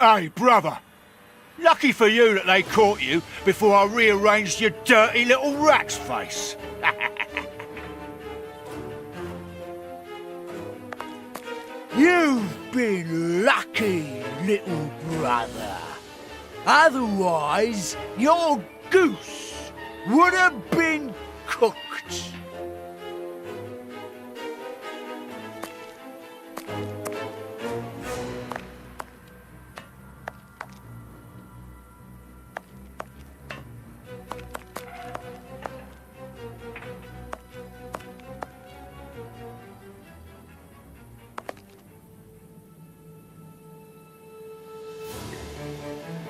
Hey, brother. Lucky for you that they caught you before I rearranged your dirty little rat's face. You've been lucky, little brother. Otherwise, your goose would have been cooked.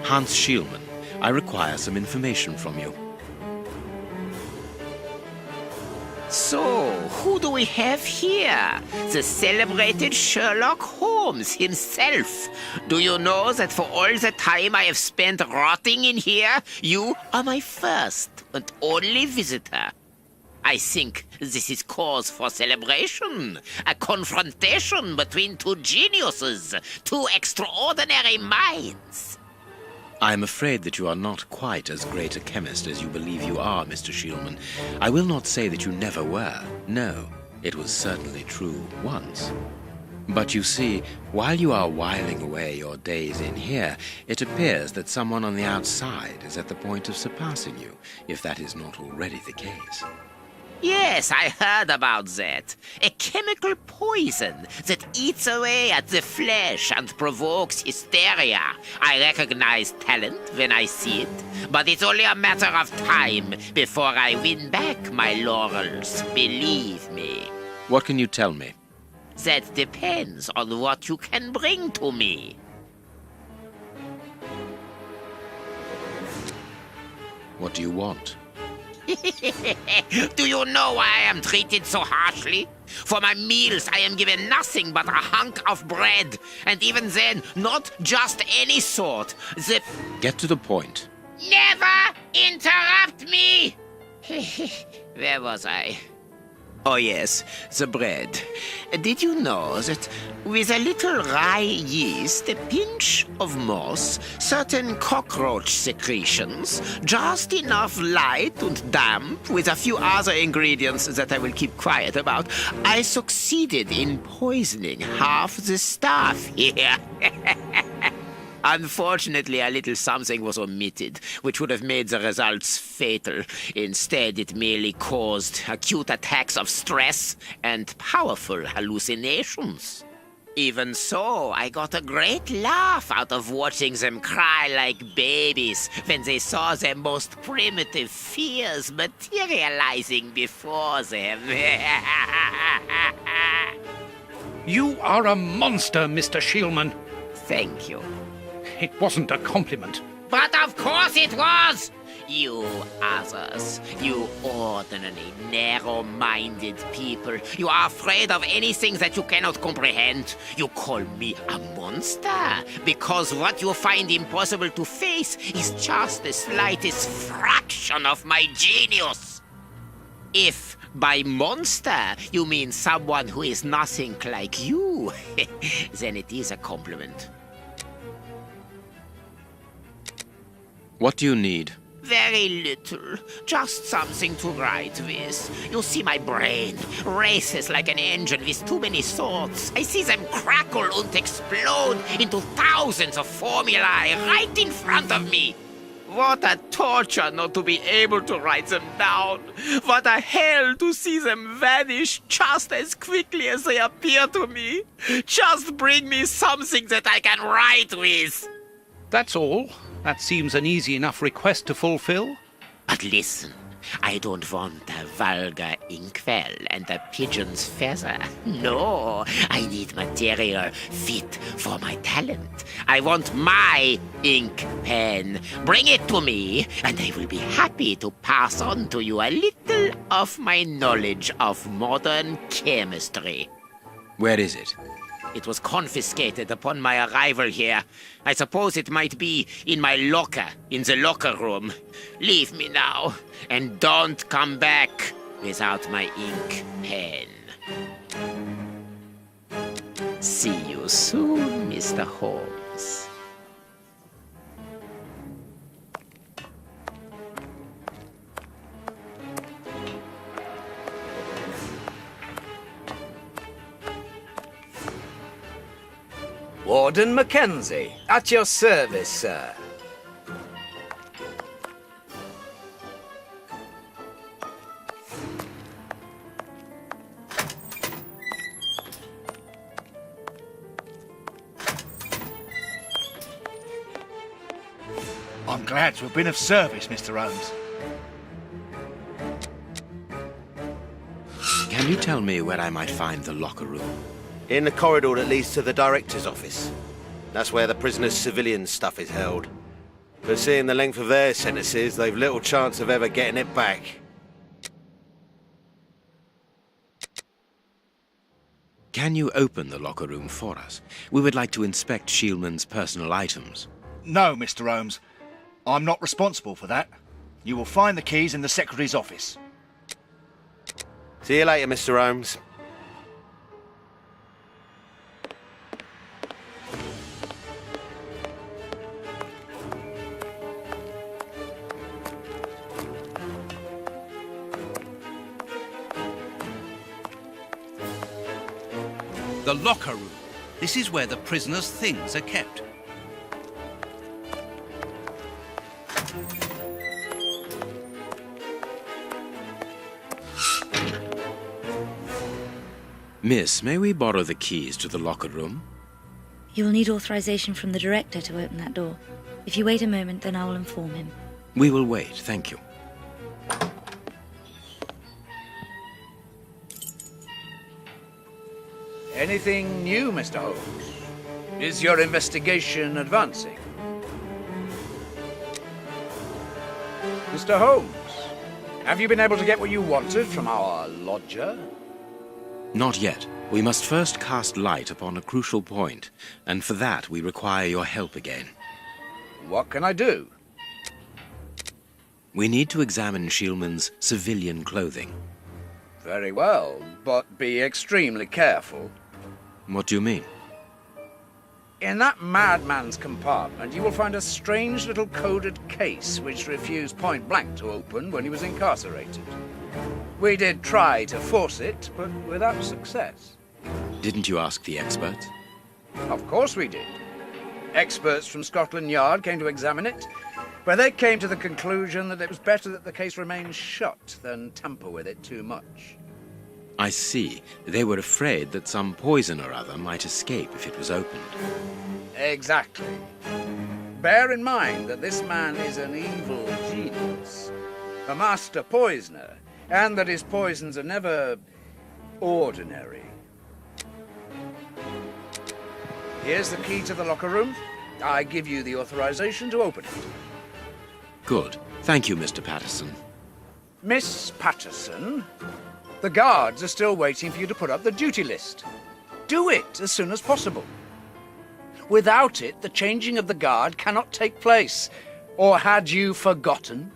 Hans Schielman, I require some information from you. So, who do we have here? The celebrated Sherlock Holmes himself. Do you know that for all the time I have spent rotting in here, you are my first and only visitor? I think this is cause for celebration. A confrontation between two geniuses, two extraordinary minds. I am afraid that you are not quite as great a chemist as you believe you are, Mr. Schielman. I will not say that you never were. No, it was certainly true once. But you see, while you are whiling away your days in here, it appears that someone on the outside is at the point of surpassing you, if that is not already the case. Yes, I heard about that. A chemical poison that eats away at the flesh and provokes hysteria. I recognize talent when I see it, but it's only a matter of time before I win back my laurels, believe me. What can you tell me? That depends on what you can bring to me. What do you want? Do you know why I am treated so harshly? For my meals, I am given nothing but a hunk of bread. And even then, not just any sort. Get to the point. Never interrupt me! Where was I? Oh yes, the bread. Did you know that with a little rye yeast, a pinch of moss, certain cockroach secretions, just enough light and damp, with a few other ingredients that I will keep quiet about, I succeeded in poisoning half the staff here. Unfortunately, a little something was omitted, which would have made the results fatal. Instead, it merely caused acute attacks of stress and powerful hallucinations. Even so, I got a great laugh out of watching them cry like babies when they saw their most primitive fears materializing before them. You are a monster, Mr. Schielman. Thank you. It wasn't a compliment. But of course it was! You others, you ordinary, narrow-minded people, you are afraid of anything that you cannot comprehend. You call me a monster because what you find impossible to face is just the slightest fraction of my genius. If by monster you mean someone who is nothing like you, then it is a compliment. What do you need? Very little. Just something to write with. You see, my brain races like an engine with too many thoughts. I see them crackle and explode into thousands of formulae right in front of me. What a torture not to be able to write them down. What a hell to see them vanish just as quickly as they appear to me. Just bring me something that I can write with. That's all. That seems an easy enough request to fulfill. But listen, I don't want a vulgar inkwell and a pigeon's feather. No, I need material fit for my talent. I want my ink pen. Bring it to me, and I will be happy to pass on to you a little of my knowledge of modern chemistry. Where is it? It was confiscated upon my arrival here. I suppose it might be in my locker, in the locker room. Leave me now, and don't come back without my ink pen. See you soon, Mr. Holmes. Warden Mackenzie, at your service, sir. I'm glad to have been of service, Mr. Holmes. Can you tell me where I might find the locker room? In the corridor that leads to the director's office. That's where the prisoners' civilian stuff is held. But seeing the length of their sentences, they've little chance of ever getting it back. Can you open the locker room for us? We would like to inspect Shieldman's personal items. No, Mr. Holmes. I'm not responsible for that. You will find the keys in the Secretary's office. See you later, Mr. Holmes. The locker room. This is where the prisoner's things are kept. Miss, may we borrow the keys to the locker room? You will need authorization from the director to open that door. If you wait a moment, then I will inform him. We will wait, thank you. Anything new, Mr. Holmes? Is your investigation advancing? Mr. Holmes, have you been able to get what you wanted from our lodger? Not yet. We must first cast light upon a crucial point, and for that we require your help again. What can I do? We need to examine Shieldman's civilian clothing. Very well, but be extremely careful. What do you mean? In that madman's compartment, you will find a strange little coded case which refused point blank to open when he was incarcerated. We did try to force it, but without success. Didn't you ask the experts? Of course we did. Experts from Scotland Yard came to examine it, but they came to the conclusion that it was better that the case remain shut than tamper with it too much. I see. They were afraid that some poison or other might escape if it was opened. Exactly. Bear in mind that this man is an evil genius, a master poisoner, and that his poisons are never ordinary. Here's the key to the locker room. I give you the authorization to open it. Good. Thank you, Mr. Patterson. Miss Patterson, the guards are still waiting for you to put up the duty list. Do it as soon as possible. Without it, the changing of the guard cannot take place. Or had you forgotten?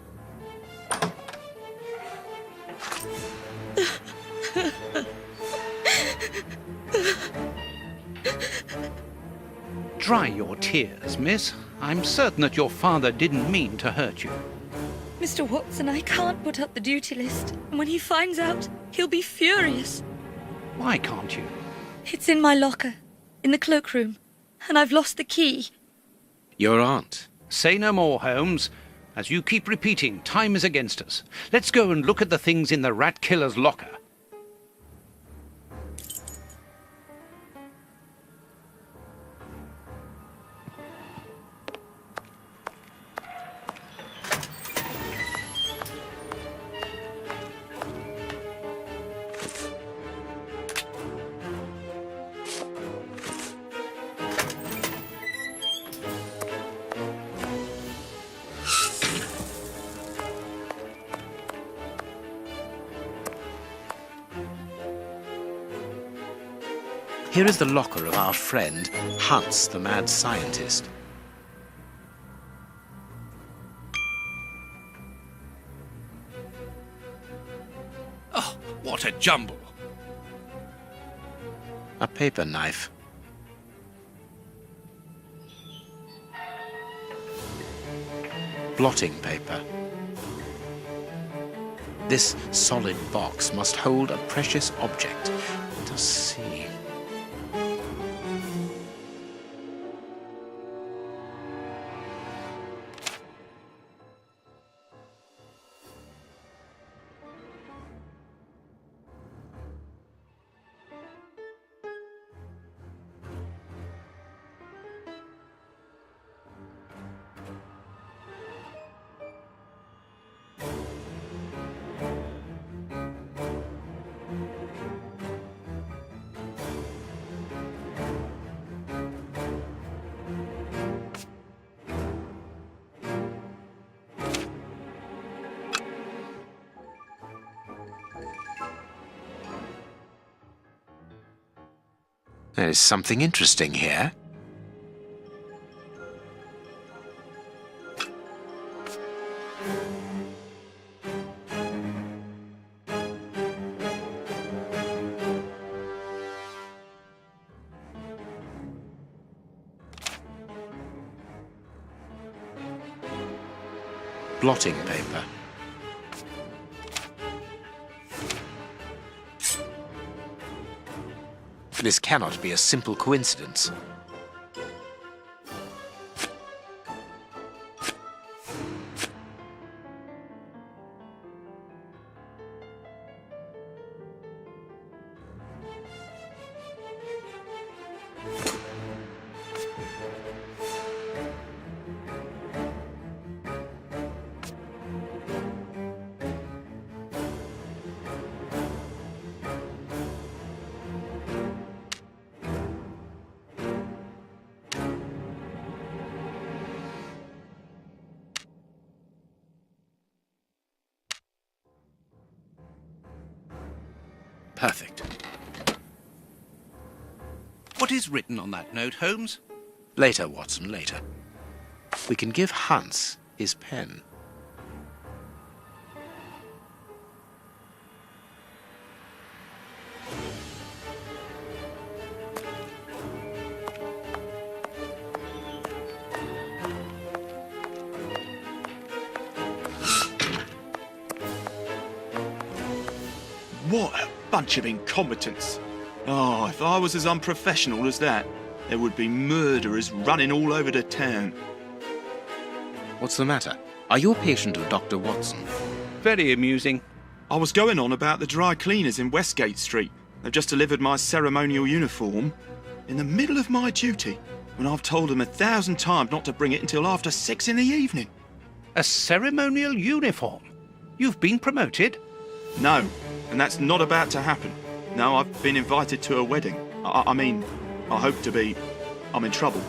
Dry your tears, miss. I'm certain that your father didn't mean to hurt you. Mr. Watson, I can't put up the duty list. And when he finds out, he'll be furious. Why can't you? It's in my locker, in the cloakroom, and I've lost the key. Your aunt. Say no more, Holmes. As you keep repeating, time is against us. Let's go and look at the things in the rat killer's locker. Here is the locker of our friend, Hans, the mad scientist. Oh, what a jumble. A paper knife. Blotting paper. This solid box must hold a precious object. Let us see. There is something interesting here. Blotting paper. This cannot be a simple coincidence. Perfect. What is written on that note, Holmes? Later, Watson, later. We can give Hans his pen. What a bunch of incompetents. Oh, if I was as unprofessional as that, there would be murderers running all over the town. What's the matter? Are you a patient of Dr. Watson? Very amusing. I was going on about the dry cleaners in Westgate Street. They've just delivered my ceremonial uniform in the middle of my duty, when I've told them 1,000 times not to bring it until after 6 in the evening. A ceremonial uniform? You've been promoted? No, and that's not about to happen. No, I've been invited to a wedding. I mean, I hope to be. I'm in trouble.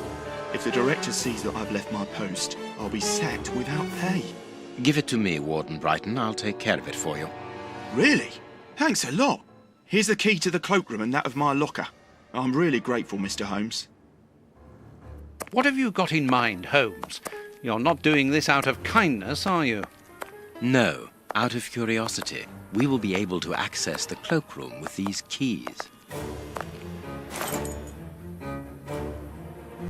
If the director sees that I've left my post, I'll be sacked without pay. Give it to me, Warden Brighton. I'll take care of it for you. Really? Thanks a lot. Here's the key to the cloakroom and that of my locker. I'm really grateful, Mr. Holmes. What have you got in mind, Holmes? You're not doing this out of kindness, are you? No, out of curiosity. We will be able to access the cloakroom with these keys.